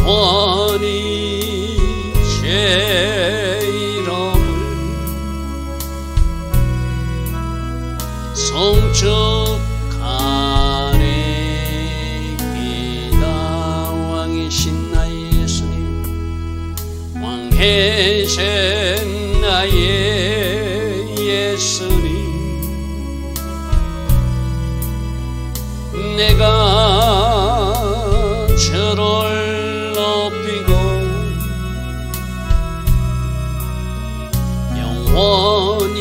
영원히 제 이름을 성축하리이다. 왕이신 나의 예수님, 왕이신 나의 예수님, 내가 저를 높이고 영원히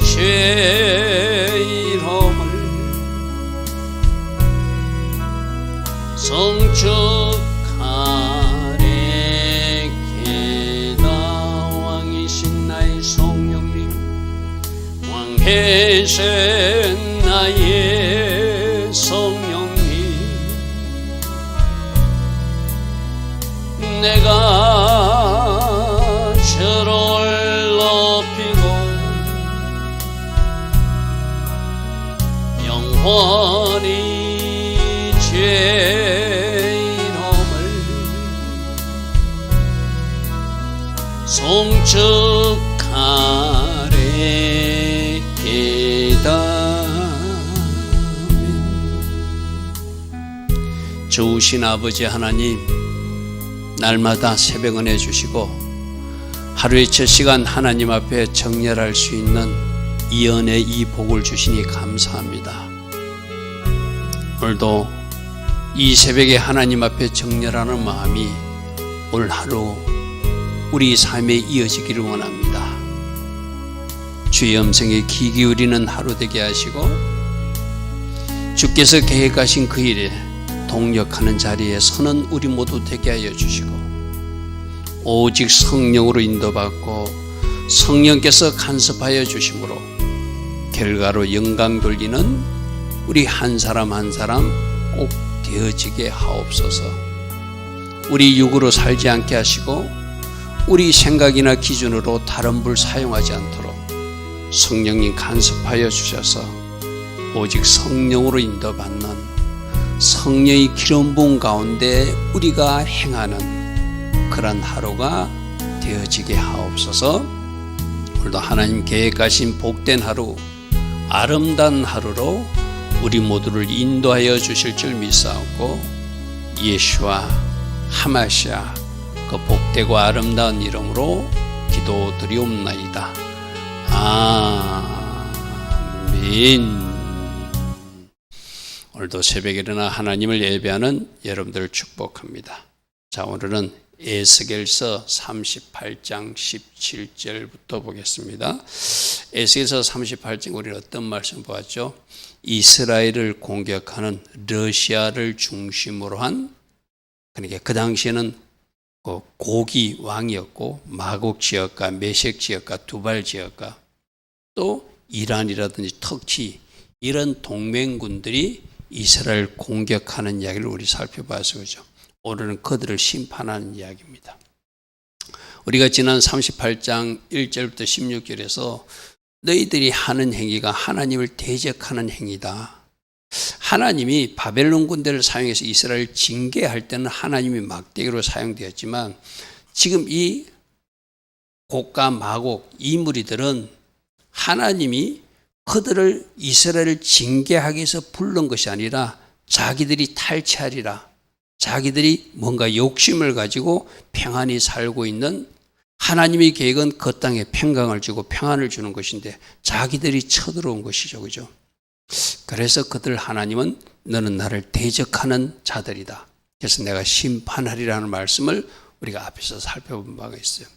제 이름을 성축하리이다. 왕이신 나의 성령님, 왕이신 나의 성령님, 내가 저를 높이고 영원히 제 이름을 송축하리이다. 좋으신 아버지 하나님, 날마다 새벽 은혜 주시고 하루의 첫 시간 하나님 앞에 정렬할 수 있는 이 은혜, 이 복을 주시니 감사합니다. 오늘도 이 새벽에 하나님 앞에 정렬하는 마음이 오늘 하루 우리 삶에 이어지기를 원합니다. 주의 음성에 귀 기울이는 하루 되게 하시고 주께서 계획하신 그 일에 동력하는 자리에 서는 우리 모두 되게 하여 주시고, 오직 성령으로 인도받고 성령께서 간섭하여 주심으로 결과로 영광 돌리는 우리 한 사람 한 사람 꼭 되어지게 하옵소서. 우리 육으로 살지 않게 하시고 우리 생각이나 기준으로 다른 불 사용하지 않도록 성령님 간섭하여 주셔서 오직 성령으로 인도받는 성령의 기름 부음 가운데 우리가 행하는 그런 하루가 되어지게 하옵소서. 오늘도 하나님 계획하신 복된 하루, 아름다운 하루로 우리 모두를 인도하여 주실 줄 믿사옵고, 예수와 하마시아 그 복되고 아름다운 이름으로 기도드리옵나이다. 아멘. 오늘도 새벽에 일어나 하나님을 예배하는 여러분들을 축복합니다. 자, 오늘은 에스겔서 38장 17절부터 보겠습니다. 에스겔서 38장 우리는 어떤 말씀 보았죠? 이스라엘을 공격하는 러시아를 중심으로 한, 그러니까 그 당시에는 고기 왕이었고 마곡 지역과 메섹 지역과 두발 지역과 또 이란이라든지 터키 이런 동맹군들이 이스라엘을 공격하는 이야기를 우리 살펴봐서 그죠. 오늘은 그들을 심판하는 이야기입니다. 우리가 지난 38장 1절부터 16절에서 너희들이 하는 행위가 하나님을 대적하는 행위다. 하나님이 바벨론 군대를 사용해서 이스라엘을 징계할 때는 하나님이 막대기로 사용되었지만 지금 이 곡과 마곡 이 무리들은 하나님이 그들을 이스라엘을 징계하기 위해서 부른 것이 아니라 자기들이 탈취하리라, 자기들이 뭔가 욕심을 가지고 평안히 살고 있는, 하나님의 계획은 그 땅에 평강을 주고 평안을 주는 것인데 자기들이 쳐들어온 것이죠. 그죠? 그래서 그들 하나님은 너는 나를 대적하는 자들이다. 그래서 내가 심판하리라는 말씀을 우리가 앞에서 살펴본 바가 있어요.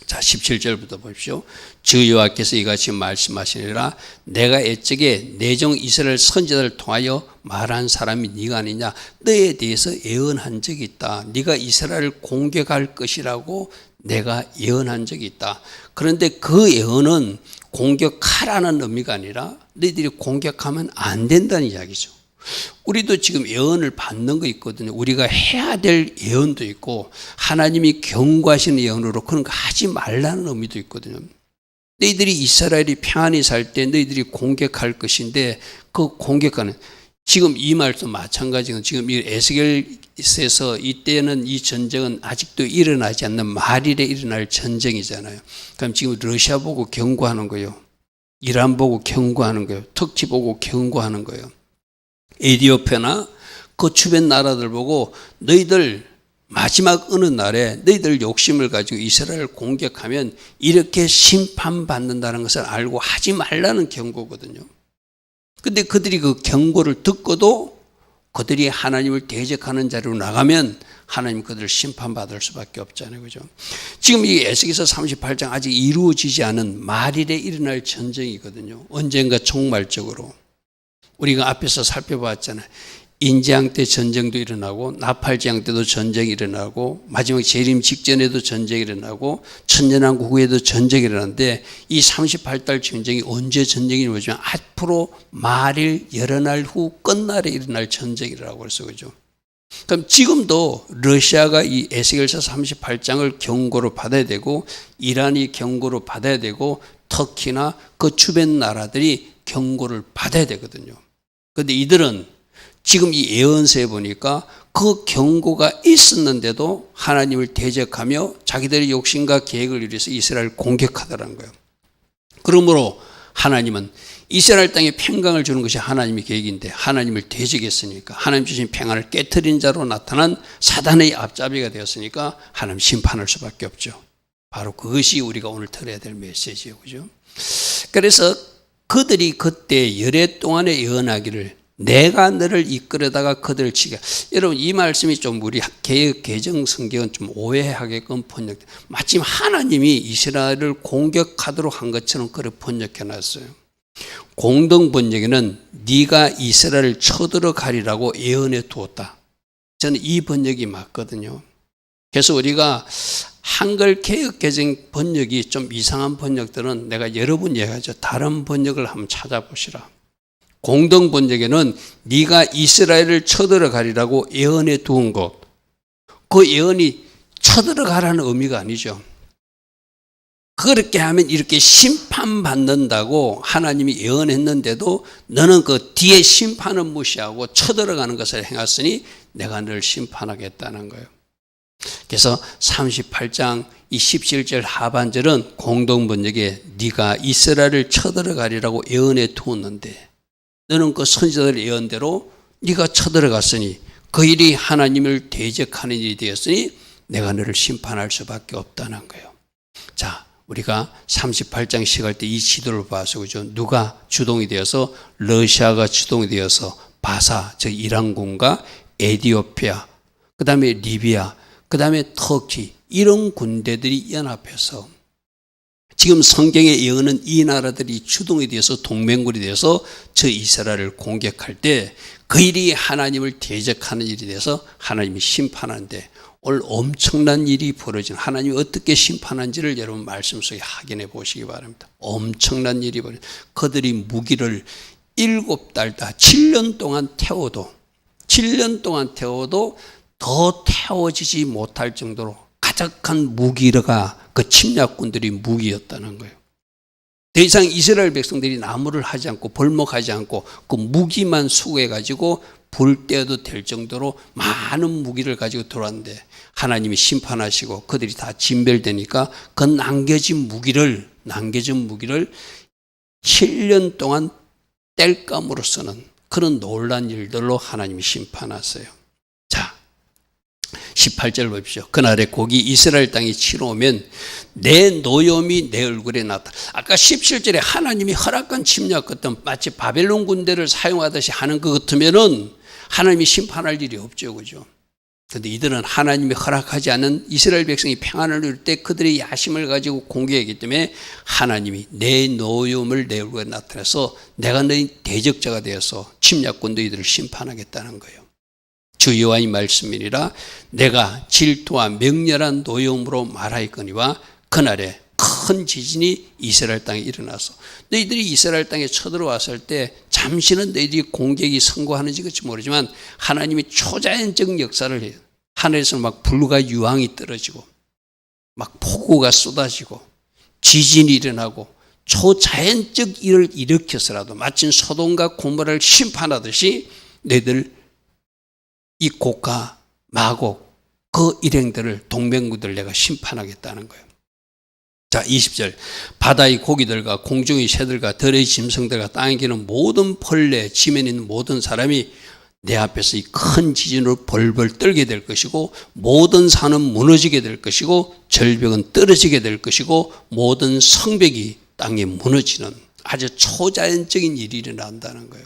자, 17절부터 보십시오. 주 여호와께서 이같이 말씀하시니라. 내가 애적에 내 종 이스라엘 선지자를 통하여 말한 사람이 네가 아니냐. 너에 대해서 예언한 적이 있다. 네가 이스라엘을 공격할 것이라고 내가 예언한 적이 있다. 그런데 그 예언은 공격하라는 의미가 아니라 너희들이 공격하면 안 된다는 이야기죠. 우리도 지금 예언을 받는 거 있거든요. 우리가 해야 될 예언도 있고 하나님이 경고하시는 예언으로 그런 거 하지 말라는 의미도 있거든요. 너희들이 이스라엘이 평안히 살 때 너희들이 공격할 것인데 그 공격하는, 지금 이 말도 마찬가지고 지금 이 에스겔에서 이때는 이 전쟁은 아직도 일어나지 않는 말일에 일어날 전쟁이잖아요. 그럼 지금 러시아 보고 경고하는 거예요. 이란 보고 경고하는 거예요. 터키 보고 경고하는 거예요. 에티오피아나 그 주변 나라들 보고 너희들 마지막 어느 날에 너희들 욕심을 가지고 이스라엘을 공격하면 이렇게 심판받는다는 것을 알고 하지 말라는 경고거든요. 근데 그들이 그 경고를 듣고도 그들이 하나님을 대적하는 자리로 나가면 하나님 그들을 심판받을 수밖에 없잖아요. 그죠? 지금 이 에스겔서 38장 아직 이루어지지 않은 말일에 일어날 전쟁이거든요. 언젠가 종말적으로. 우리가 앞에서 살펴봤잖아요. 인재앙 때 전쟁도 일어나고 나팔지향 때도 전쟁이 일어나고 마지막 재림 직전에도 전쟁이 일어나고 천년왕국 후에도 전쟁이 일어나는데 이 38달 전쟁이 언제 전쟁이 일어나면 앞으로 말일 여러 날 후 끝날에 일어날 전쟁이라고 그래서 그죠. 그럼 지금도 러시아가 이 에스겔서 38장을 경고로 받아야 되고 이란이 경고로 받아야 되고 터키나 그 주변 나라들이 경고를 받아야 되거든요. 그런데 이들은 지금 이 예언서에 보니까 그 경고가 있었는데도 하나님을 대적하며 자기들의 욕심과 계획을 위해서 이스라엘을 공격하더라는 거예요. 그러므로 하나님은 이스라엘 땅에 평강을 주는 것이 하나님의 계획인데 하나님을 대적했으니까 하나님 주신 평안을 깨트린 자로 나타난 사단의 앞잡이가 되었으니까 하나님 심판할 수밖에 없죠. 바로 그것이 우리가 오늘 들어야 될 메시지예요. 그죠? 그래서 그들이 그때 열해 동안에 예언하기를 내가 너를 이끌어다가 그들을 치게. 여러분 이 말씀이 좀 우리 개역 개정 성경은 좀 오해하게끔 번역. 마침 하나님이 이스라엘을 공격하도록 한 것처럼 그를 번역해 놨어요. 공동 번역에는 네가 이스라엘을 쳐들어가리라고 예언해 두었다. 저는 이 번역이 맞거든요. 그래서 우리가 한글 개역 개정 번역이 좀 이상한 번역들은 내가 여러 번 얘기하죠. 다른 번역을 한번 찾아보시라. 공동 번역에는 네가 이스라엘을 쳐들어가리라고 예언해 두은 것. 그 예언이 쳐들어가라는 의미가 아니죠. 그렇게 하면 이렇게 심판받는다고 하나님이 예언했는데도 너는 그 뒤에 심판은 무시하고 쳐들어가는 것을 행했으니 내가 너를 심판하겠다는 거예요. 그래서 38장 이 17절 하반절은 공동 번역에 네가 이스라엘을 쳐들어가리라고 예언해 두었는데 너는 그 선지자들의 예언대로 네가 쳐들어갔으니 그 일이 하나님을 대적하는 일이 되었으니 내가 너를 심판할 수밖에 없다는 거예요. 자, 우리가 38장 시작할 때 이 지도를 봐서 그죠? 누가 주동이 되어서 러시아가 주동이 되어서 바사, 즉 이란군과 에티오피아, 그 다음에 리비아, 그 다음에 터키 이런 군대들이 연합해서 지금 성경의 예언은 이 나라들이 주동이 되어서 동맹군이 되어서 저 이스라엘을 공격할 때 그 일이 하나님을 대적하는 일이 돼서 하나님이 심판하는데 오늘 엄청난 일이 벌어진 하나님이 어떻게 심판한지를 여러분 말씀 속에 확인해 보시기 바랍니다. 엄청난 일이 벌어진 그들이 무기를 7달 7년 동안 태워도 7년 동안 태워도 더 태워지지 못할 정도로 가득한 무기가 그 침략군들이 무기였다는 거예요. 더 이상 이스라엘 백성들이 나무를 하지 않고 벌목하지 않고 그 무기만 수거해가지고 불 떼어도 될 정도로 많은 무기를 가지고 들어왔는데 하나님이 심판하시고 그들이 다 진멸되니까 그 남겨진 무기를 7년 동안 뗄감으로써는 그런 놀란 일들로 하나님이 심판하세요. 자, 18절 보십시오. 그날에 곡이 이스라엘 땅에 치러 오면 내 노염이 내 얼굴에 나타나. 아까 17절에 하나님이 허락한 침략 같은 마치 바벨론 군대를 사용하듯이 하는 것 같으면은 하나님이 심판할 일이 없죠. 그죠? 그런데 이들은 하나님이 허락하지 않은 이스라엘 백성이 평안을 누릴 때 그들의 야심을 가지고 공격했기 때문에 하나님이 내 노염을 내 얼굴에 나타내서 내가 너희 대적자가 되어서 침략군도 이들을 심판하겠다는 거예요. 주 여호와의 말씀이니라 내가 질투와 맹렬한 노염으로 말하였거니와 그날에 큰 지진이 이스라엘 땅에 일어나서 너희들이 이스라엘 땅에 쳐들어왔을 때 잠시는 너희들이 공격이 성공하는지 그렇지 모르지만 하나님이 초자연적 역사를 해요. 하늘에서 막 불과 유황이 떨어지고 막 폭우가 쏟아지고 지진이 일어나고 초자연적 일을 일으켜서라도 마치 소돔과 고모라를 심판하듯이 너희들 이 곡과 마곡 그 일행들을 동맹국들 내가 심판하겠다는 거예요. 자, 20절. 바다의 고기들과 공중의 새들과 들의 짐승들과 땅에 기는 모든 벌레, 지면에 있는 모든 사람이 내 앞에서 이 큰 지진으로 벌벌 떨게 될 것이고 모든 산은 무너지게 될 것이고 절벽은 떨어지게 될 것이고 모든 성벽이 땅에 무너지는 아주 초자연적인 일이 일어난다는 거예요.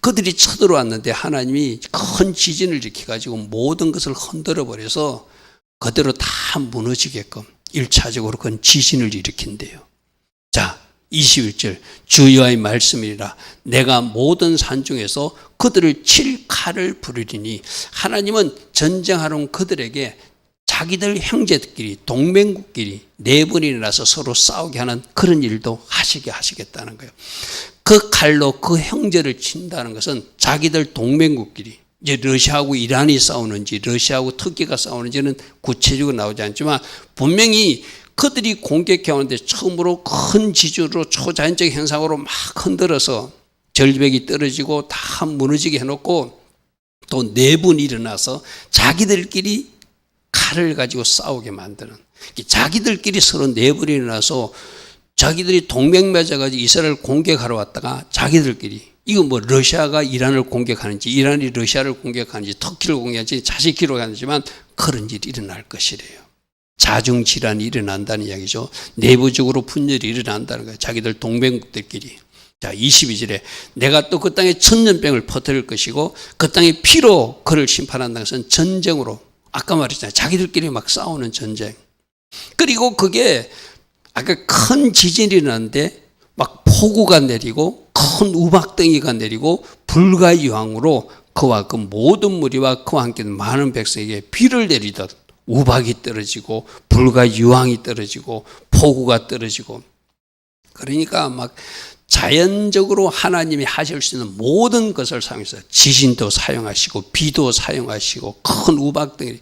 그들이 쳐들어왔는데 하나님이 큰 지진을 일으켜가지고 모든 것을 흔들어 버려서 그대로 다 무너지게끔 1차적으로 그건 지진을 일으킨대요. 자, 21절. 주 여호와의 말씀이라 내가 모든 산 중에서 그들을 칠 칼을 부르리니 하나님은 전쟁하러 온 그들에게 자기들 형제들끼리 동맹국끼리 네 번이 나서 서로 싸우게 하는 그런 일도 하시겠다는 거예요. 그 칼로 그 형제를 친다는 것은 자기들 동맹국끼리 이제 러시아하고 이란이 싸우는지 러시아하고 터키가 싸우는지는 구체적으로 나오지 않지만 분명히 그들이 공격해 오는데 처음으로 큰 지진으로 초자연적 현상으로 막 흔들어서 절벽이 떨어지고 다 무너지게 해놓고 또 네 번 일어나서 자기들끼리 칼을 가지고 싸우게 만드는 자기들끼리 서로 네 번 일어나서 자기들이 동맹 맺어가지고 이스라엘을 공격하러 왔다가 자기들끼리 이거 뭐 러시아가 이란을 공격하는지 이란이 러시아를 공격하는지 터키를 공격하는지 자식기로 하지만 그런 일이 일어날 것이래요. 자중질환이 일어난다는 이야기죠. 내부적으로 분열이 일어난다는 거예요. 자기들 동맹국들끼리. 자, 22절에 내가 또 그 땅에 천년병을 퍼뜨릴 것이고 그 땅에 피로 그를 심판한다는 것은 전쟁으로 아까 말했잖아요. 자기들끼리 막 싸우는 전쟁. 그리고 그게 아까 큰 지진이 일어났는데 막 폭우가 내리고 큰 우박덩이가 내리고 불과 유황으로 그와 그 모든 무리와 그와 함께 많은 백성에게 비를 내리듯 우박이 떨어지고 불과 유황이 떨어지고 폭우가 떨어지고 그러니까 막 자연적으로 하나님이 하실 수 있는 모든 것을 사용해서 지진도 사용하시고 비도 사용하시고 큰 우박덩이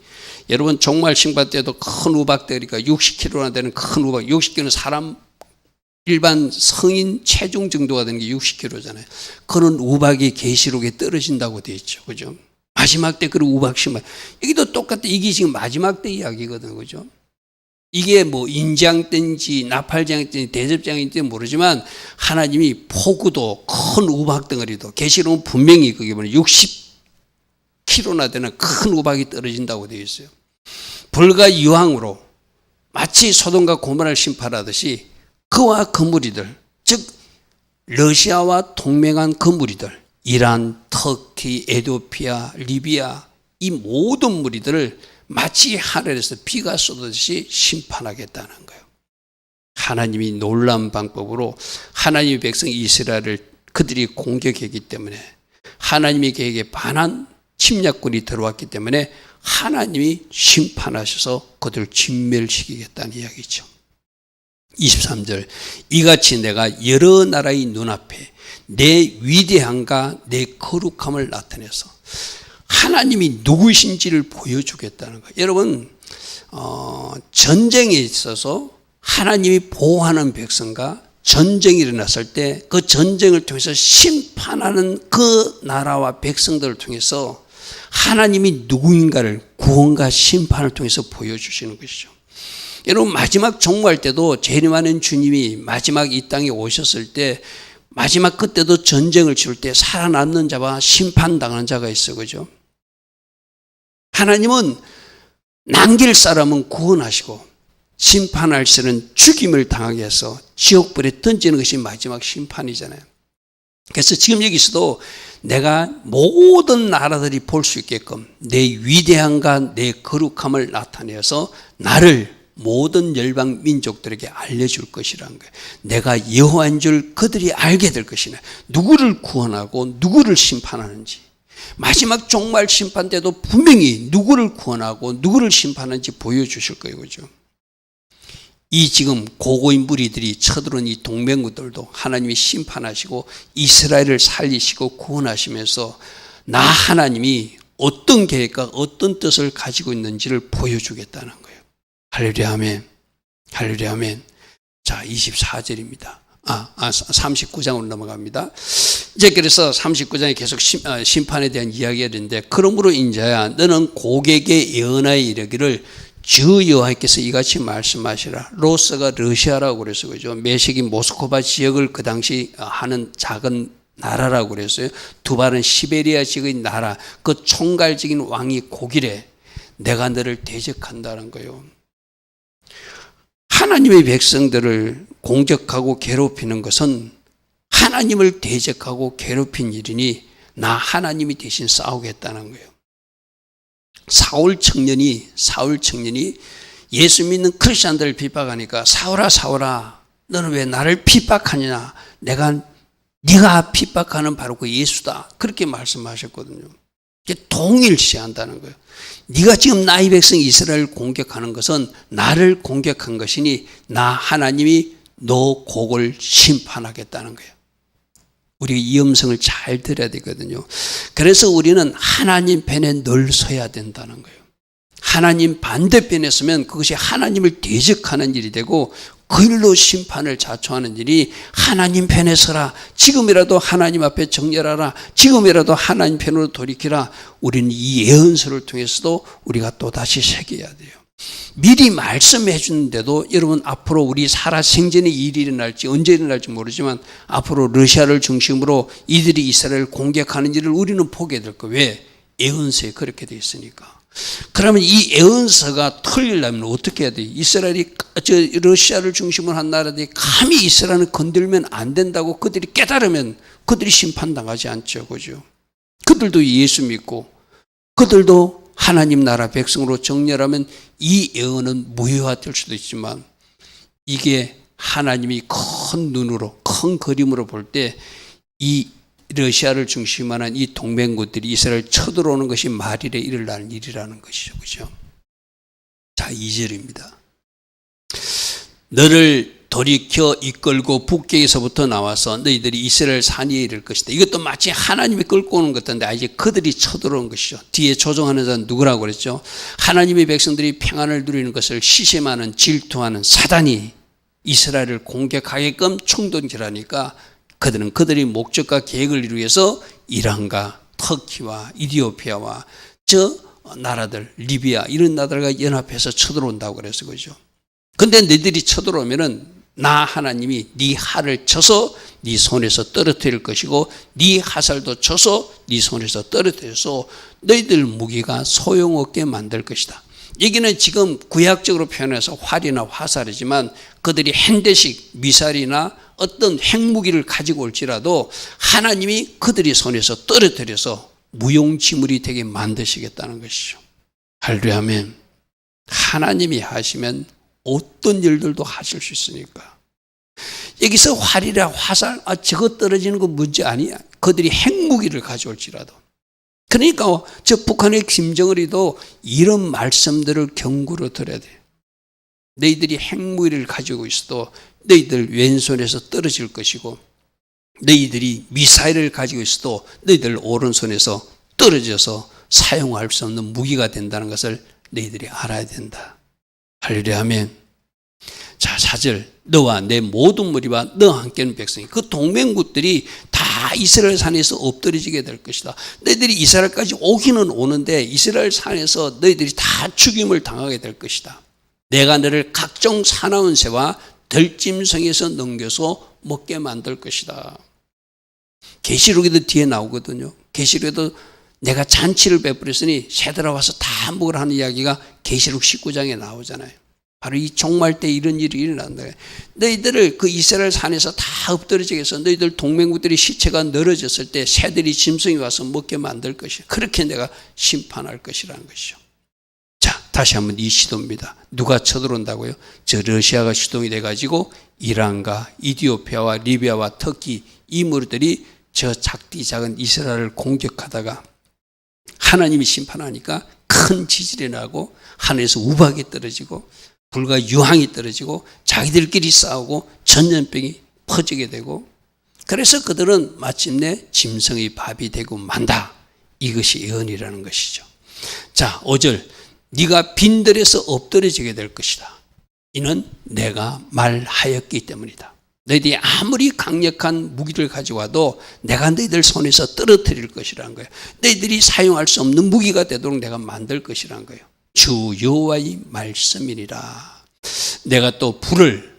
여러분 종말 심판 때도 큰 우박덩이가 60kg나 되는 큰 우박 60kg는 사람 일반 성인 체중 정도가 되는 게 60kg잖아요. 그런 우박이 계시록에 떨어진다고 되어 있죠. 그죠? 마지막 때 그런 우박 심판. 여기도 똑같아. 이게 지금 마지막 때 이야기거든요. 그죠? 이게 뭐 인장 때인지 나팔장 때인지 대접장인지 모르지만 하나님이 폭우도 큰 우박 덩어리도 계시록은 분명히 그게 뭐냐 60kg나 되는 큰 우박이 떨어진다고 되어 있어요. 불과 유황으로 마치 소돔과 고모라를 심판하듯이 그와 그 무리들 즉 러시아와 동맹한 그 무리들 이란, 터키, 에티오피아, 리비아 이 모든 무리들을 마치 하늘에서 비가 쏟아듯이 심판하겠다는 거예요. 하나님이 놀라운 방법으로 하나님의 백성 이스라엘을 그들이 공격했기 때문에 하나님의 계획에 반한 침략군이 들어왔기 때문에 하나님이 심판하셔서 그들을 진멸시키겠다는 이야기죠. 23절 이같이 내가 여러 나라의 눈앞에 내 위대함과 내 거룩함을 나타내서 하나님이 누구신지를 보여주겠다는 거예요. 여러분 전쟁에 있어서 하나님이 보호하는 백성과 전쟁이 일어났을 때 그 전쟁을 통해서 심판하는 그 나라와 백성들을 통해서 하나님이 누구인가를 구원과 심판을 통해서 보여주시는 것이죠. 여러분 마지막 종말 때도 재림하는 주님이 마지막 이 땅에 오셨을 때 마지막 그때도 전쟁을 치를 때 살아남는 자와 심판당하는 자가 있어. 그죠? 하나님은 남길 사람은 구원하시고 심판할 시는 죽임을 당하게 해서 지옥불에 던지는 것이 마지막 심판이잖아요. 그래서 지금 여기서도 내가 모든 나라들이 볼 수 있게끔 내 위대함과 내 거룩함을 나타내서 나를 모든 열방 민족들에게 알려줄 것이라는 거예요. 내가 여호와인 줄 그들이 알게 될 것이네. 누구를 구원하고 누구를 심판하는지. 마지막 종말 심판 때도 분명히 누구를 구원하고 누구를 심판하는지 보여주실 거예요. 그죠? 이 지금 고고인 무리들이 쳐들어온 이 동맹국들도 하나님이 심판하시고 이스라엘을 살리시고 구원하시면서 나 하나님이 어떤 계획과 어떤 뜻을 가지고 있는지를 보여주겠다는 거예요. 할렐루야 아멘. 할렐루야 아멘. 자 24절입니다. 39장으로 넘어갑니다. 이제 그래서 39장에 계속 심판에 대한 이야기가 되는데, 그러므로 인자야 너는 고객의 예언하여 이르기를 주 여호와께서 이같이 말씀하시라. 로스가 러시아라고 그래서 그죠. 메식이 모스크바 지역을 그 당시 하는 작은 나라라고 그랬어요. 두발은 시베리아 지역의 나라, 그 총괄적인 왕이 고기래. 내가 너를 대적한다는 거예요. 하나님의 백성들을 공격하고 괴롭히는 것은 하나님을 대적하고 괴롭힌 일이니 나 하나님이 대신 싸우겠다는 거예요. 사울 청년이 예수 믿는 크리스찬들을 핍박하니까 사울아 너는 왜 나를 핍박하느냐, 네가 핍박하는 바로 그 예수다, 그렇게 말씀하셨거든요. 동일시한다는 거예요. 네가 지금 나의 백성 이스라엘을 공격하는 것은 나를 공격한 것이니 나 하나님이 너 곡을 심판하겠다는 거예요. 우리가 이 음성을 잘 들어야 되거든요. 그래서 우리는 하나님 편에 늘 서야 된다는 거예요. 하나님 반대편에 서면 그것이 하나님을 대적하는 일이 되고 그 일로 심판을 자초하는 일이 하나님 편에 서라. 지금이라도 하나님 앞에 정렬하라. 지금이라도 하나님 편으로 돌이키라. 우리는 이 예언서를 통해서도 우리가 또다시 새겨야 돼요. 미리 말씀해 주는데도 여러분 앞으로 우리 살아 생전에 일이 일어날지 언제 일어날지 모르지만 앞으로 러시아를 중심으로 이들이 이스라엘을 공격하는 일을 우리는 보게 될 거예요. 왜? 예언서에 그렇게 돼 있으니까. 그러면 이 예언서가 틀리려면 어떻게 해야 돼요? 러시아를 중심으로 한 나라들이 감히 이스라엘을 건들면 안 된다고 그들이 깨달으면 그들이 심판당하지 않죠. 그죠? 그들도 예수 믿고 그들도 하나님 나라 백성으로 정렬하면 이 예언은 무효화될 수도 있지만 이게 하나님이 큰 눈으로 큰 그림으로 볼 때 이 러시아를 중심으로 한 이 동맹국들이 이스라엘 쳐들어오는 것이 말일에 일어나는 일이라는 것이죠. 그죠? 자, 2절입니다. 너를 돌이켜 이끌고 북경에서부터 나와서 너희들이 이스라엘 산 위에 이를 것이다. 이것도 마치 하나님이 끌고 오는 것 같은데 이제 그들이 쳐들어오는 것이죠. 뒤에 조종하는 자는 누구라고 그랬죠? 하나님의 백성들이 평안을 누리는 것을 시샘하는 질투하는 사단이 이스라엘을 공격하게끔 충동질하니까 그들은 그들의 목적과 계획을 이루기 위해서 이란과 터키와 이디오피아와 저 나라들 리비아 이런 나라들과 연합해서 쳐들어온다고 그래서 그죠. 근데 너희들이 쳐들어오면은 나 하나님이 네 활을 쳐서 네 손에서 떨어뜨릴 것이고 네 화살도 쳐서 네 손에서 떨어뜨려서 너희들 무기가 소용없게 만들 것이다. 여기는 지금 구약적으로 표현해서 활이나 화살이지만 그들이 핸드식 미사일이나 어떤 핵무기를 가지고 올지라도 하나님이 그들이 손에서 떨어뜨려서 무용지물이 되게 만드시겠다는 것이죠. 할렐루야 아멘. 하나님이 하시면 어떤 일들도 하실 수 있으니까. 여기서 활이라 화살, 저거 떨어지는 거 문제 아니야. 그들이 핵무기를 가져올지라도. 그러니까 저 북한의 김정은이도 이런 말씀들을 경고로 들어야 돼. 너희들이 핵무기를 가지고 있어도 너희들 왼손에서 떨어질 것이고 너희들이 미사일을 가지고 있어도 너희들 오른손에서 떨어져서 사용할 수 없는 무기가 된다는 것을 너희들이 알아야 된다. 할렐루야 아멘. 자, 4절 너와 내 모든 무리와 너와 함께하는 백성이 그 동맹국들이 다 이스라엘 산에서 엎드려지게 될 것이다. 너희들이 이스라엘까지 오기는 오는데 이스라엘 산에서 너희들이 다 죽임을 당하게 될 것이다. 내가 너를 각종 사나운 새와 들짐승에서 넘겨서 먹게 만들 것이다. 계시록에도 뒤에 나오거든요. 계시록에도 내가 잔치를 베풀었으니 새들아 와서 다 먹으라 하는 이야기가 계시록 19장에 나오잖아요. 바로 이 종말 때 이런 일이 일어난다. 너희들을 그 이스라엘 산에서 다 엎드려지게 해서 너희들 동맹국들이 시체가 늘어졌을 때 새들이 짐승이 와서 먹게 만들 것이야. 그렇게 내가 심판할 것이라는 것이죠. 자, 다시 한번 이 시도입니다. 누가 쳐들어온다고요? 저 러시아가 시동이 돼가지고 이란과 이디오피아와 리비아와 터키 이 무리들이 저 작디 작은 이스라엘을 공격하다가 하나님이 심판하니까 큰 지진이 나고 하늘에서 우박이 떨어지고 불과 유황이 떨어지고 자기들끼리 싸우고 전염병이 퍼지게 되고 그래서 그들은 마침내 짐승의 밥이 되고 만다. 이것이 예언이라는 것이죠. 자, 5절 네가 빈들에서 엎드려지게 될 것이다. 이는 내가 말하였기 때문이다. 너희들이 아무리 강력한 무기를 가지고 와도 내가 너희들 손에서 떨어뜨릴 것이라는 거예요. 너희들이 사용할 수 없는 무기가 되도록 내가 만들 것이라는 거예요. 주 여호와의 말씀이니라. 내가 또 불을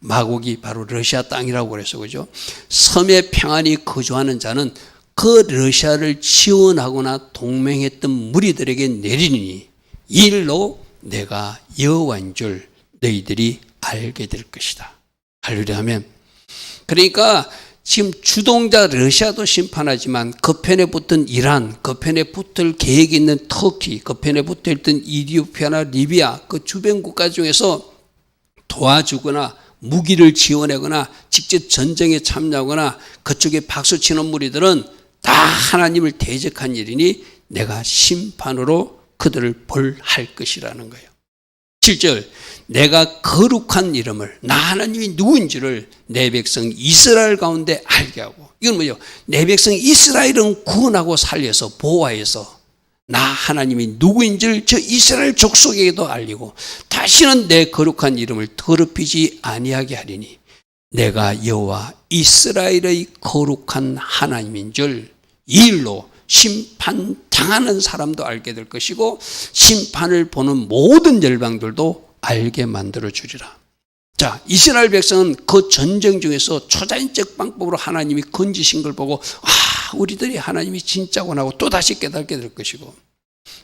마곡이 바로 러시아 땅이라고 그래서 그죠. 섬에 평안히 거주하는 자는 그 러시아를 지원하거나 동맹했던 무리들에게 내리니 이 일로 내가 여호와인 줄 너희들이 알게 될 것이다. 할렐루야 하면, 그러니까 지금 주동자 러시아도 심판하지만 그 편에 붙은 이란, 그 편에 붙을 계획이 있는 터키, 그 편에 붙어 있던 이디오피아나 리비아, 그 주변 국가 중에서 도와주거나 무기를 지원하거나 직접 전쟁에 참여하거나 그쪽에 박수치는 무리들은 다 하나님을 대적한 일이니 내가 심판으로 그들을 벌할 것이라는 거예요. 7절, 내가 거룩한 이름을, 나 하나님이 누구인지를 내 백성 이스라엘 가운데 알게 하고, 이건 뭐죠? 내 백성 이스라엘은 구원하고 살려서 보호하여서 나 하나님이 누구인지를 저 이스라엘 족속에게도 알리고 다시는 내 거룩한 이름을 더럽히지 아니하게 하리니 내가 여호와 이스라엘의 거룩한 하나님인 줄 이 일로 심판당하는 사람도 알게 될 것이고 심판을 보는 모든 열방들도 알게 만들어 주리라. 자, 이스라엘 백성은 그 전쟁 중에서 초자연적 방법으로 하나님이 건지신 걸 보고 우리들이 하나님이 진짜구나 하고 또다시 깨닫게 될 것이고,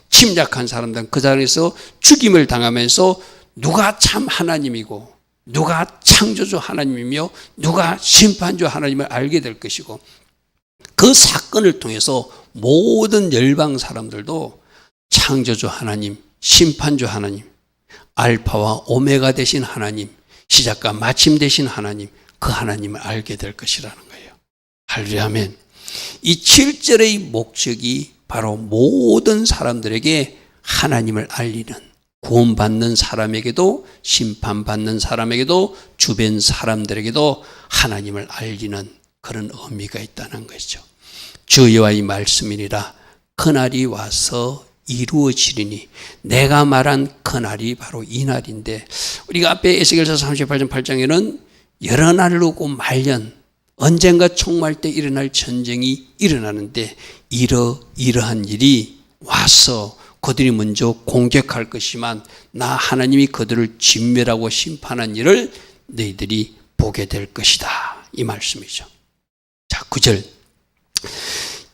침략한 사람들은 그 자리에서 죽임을 당하면서 누가 참 하나님이고 누가 창조주 하나님이며 누가 심판주 하나님을 알게 될 것이고, 그 사건을 통해서 모든 열방 사람들도 창조주 하나님, 심판주 하나님, 알파와 오메가 되신 하나님, 시작과 마침 되신 하나님, 그 하나님을 알게 될 것이라는 거예요. 할렐루야 아멘. 이 7절의 목적이 바로 모든 사람들에게 하나님을 알리는, 구원받는 사람에게도 심판받는 사람에게도 주변 사람들에게도 하나님을 알리는 그런 의미가 있다는 것이죠. 주 여호와의 말씀이니라. 그날이 와서 이루어지리니, 내가 말한 그날이 바로 이 날인데, 우리가 앞에 에스겔서 38장 8장에는 여러 날로고 말년 언젠가 총말 때 일어날 전쟁이 일어나는데 이러한 일이 와서 그들이 먼저 공격할 것이지만 나 하나님이 그들을 진멸하고 심판한 일을 너희들이 보게 될 것이다, 이 말씀이죠. 자, 9절.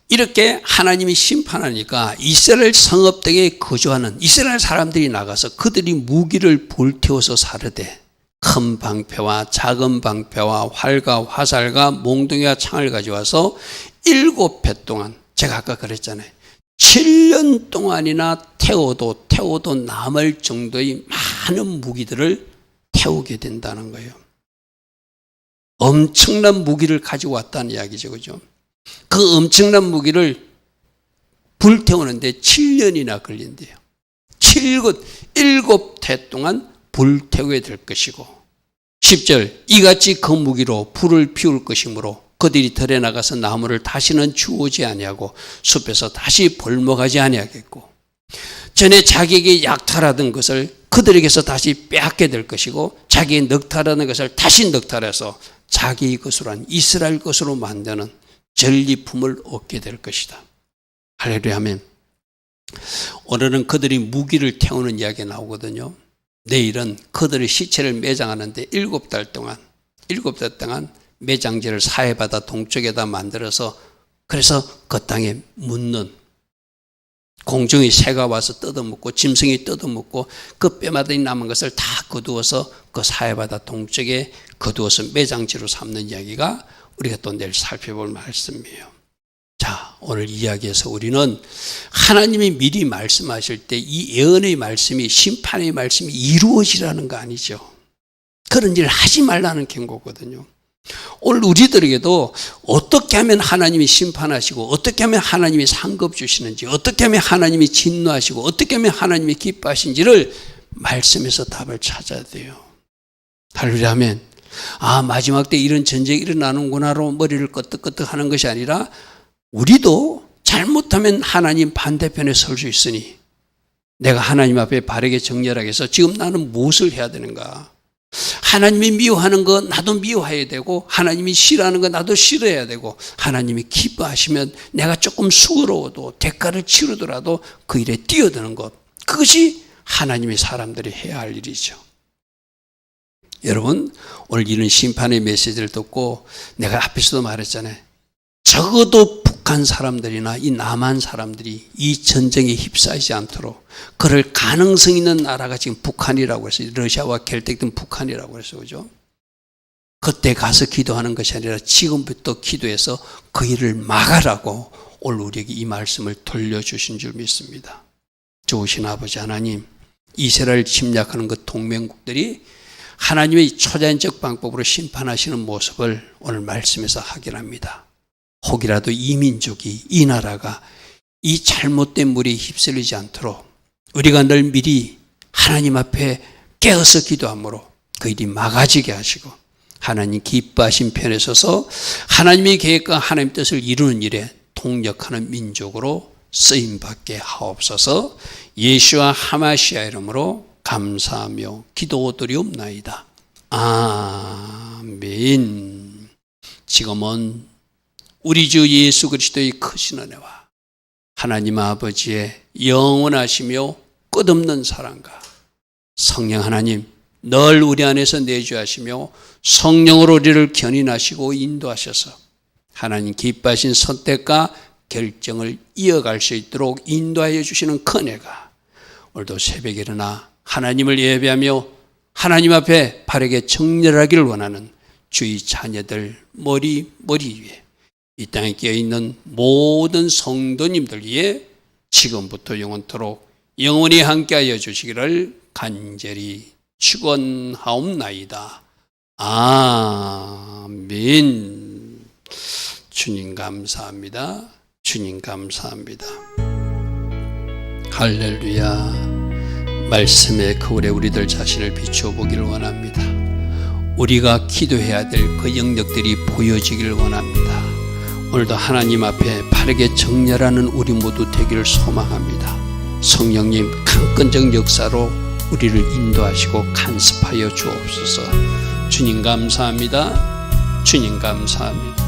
이렇게 하나님이 심판하니까 이스라엘 성읍 등에 거주하는 이스라엘 사람들이 나가서 그들이 무기를 불태워서 사르되 큰 방패와 작은 방패와 활과 화살과 몽둥이와 창을 가져와서 7해 동안, 제가 아까 그랬잖아요, 7년 동안이나 태워도 남을 정도의 많은 무기들을 태우게 된다는 거예요. 엄청난 무기를 가지고 왔다는 이야기죠, 그죠? 그 엄청난 무기를 불태우는데 7년이나 걸린대요. 7해 동안 불태우게 될 것이고, 10절, 이같이 그 무기로 불을 피울 것이므로 그들이 들에 나가서 나무를 다시는 주우지 아니하고 숲에서 다시 벌목하지 아니하겠고, 전에 자기에게 약탈하던 것을 그들에게서 다시 빼앗게 될 것이고, 자기의 넉탈하는 것을 다시 넉탈해서 자기의 것으로 한 이스라엘 것으로 만드는 전리품을 얻게 될 것이다. 할렐루야 아멘. 오늘은 그들이 무기를 태우는 이야기가 나오거든요. 내일은 그들의 시체를 매장하는데 7달 동안 매장지를 사해바다 동쪽에다 만들어서, 그래서 그 땅에 묻는, 공중의 새가 와서 뜯어먹고 짐승이 뜯어먹고 그 뼈마다 남은 것을 다 거두어서 그 사해바다 동쪽에 거두어서 매장지로 삼는 이야기가 우리가 또 내일 살펴볼 말씀이에요. 자, 오늘 이야기에서 우리는 하나님이 미리 말씀하실 때 이 예언의 말씀이, 심판의 말씀이 이루어지라는 거 아니죠. 그런 일을 하지 말라는 경고거든요. 오늘 우리들에게도 어떻게 하면 하나님이 심판하시고, 어떻게 하면 하나님이 상급 주시는지, 어떻게 하면 하나님이 진노하시고, 어떻게 하면 하나님이 기뻐하신지를 말씀에서 답을 찾아야 돼요. 할렐루야 아멘. 마지막 때 이런 전쟁이 일어나는구나로 머리를 끄덕끄덕 하는 것이 아니라, 우리도 잘못하면 하나님 반대편에 설 수 있으니 내가 하나님 앞에 바르게 정렬하게 해서 지금 나는 무엇을 해야 되는가, 하나님이 미워하는 거 나도 미워해야 되고, 하나님이 싫어하는 거 나도 싫어해야 되고, 하나님이 기뻐하시면 내가 조금 수고로워도 대가를 치르더라도 그 일에 뛰어드는 것, 그것이 하나님의 사람들이 해야 할 일이죠. 여러분, 오늘 이런 심판의 메시지를 듣고 내가 앞에서도 말했잖아요. 적어도 북한 사람들이나 이 남한 사람들이 이 전쟁에 휩싸이지 않도록 그럴 가능성 있는 나라가 지금 북한이라고 해서, 러시아와 결탁된 북한이라고 해서, 그죠? 그때 가서 기도하는 것이 아니라 지금부터 기도해서 그 일을 막아라고 오늘 우리에게 이 말씀을 돌려주신 줄 믿습니다. 좋으신 아버지 하나님, 이스라엘 침략하는 그 동맹국들이 하나님의 초자연적 방법으로 심판하시는 모습을 오늘 말씀에서 확인합니다. 혹이라도 이 민족이, 이 나라가 이 잘못된 무리에 휩쓸리지 않도록 우리가 늘 미리 하나님 앞에 깨어서 기도함으로 그 일이 막아지게 하시고, 하나님 기뻐하신 편에 서서 하나님의 계획과 하나님의 뜻을 이루는 일에 동력하는 민족으로 쓰임받게 하옵소서. 예수와 하마시아 이름으로 감사하며 기도드리옵나이다. 아멘. 지금은 우리 주 예수 그리스도의 크신 은혜와 하나님 아버지의 영원하시며 끝없는 사랑과 성령 하나님 늘 우리 안에서 내주하시며 성령으로 우리를 견인하시고 인도하셔서 하나님 기뻐하신 선택과 결정을 이어갈 수 있도록 인도하여 주시는 큰애가 오늘도 새벽에 일어나 하나님을 예배하며 하나님 앞에 바르게 정렬하기를 원하는 주의 자녀들 머리 위에, 이 땅에 끼어있는 모든 성도님들 위해 지금부터 영원토록 영원히 함께하여 주시기를 간절히 축원하옵나이다. 아멘. 주님 감사합니다. 주님 감사합니다. 할렐루야. 말씀의 거울에 우리들 자신을 비추어 보기를 원합니다. 우리가 기도해야 될 그 영역들이 보여지기를 원합니다. 오늘도 하나님 앞에 바르게 정렬하는 우리 모두 되기를 소망합니다. 성령님 강건적 역사로 우리를 인도하시고 간섭하여 주옵소서. 주님 감사합니다. 주님 감사합니다.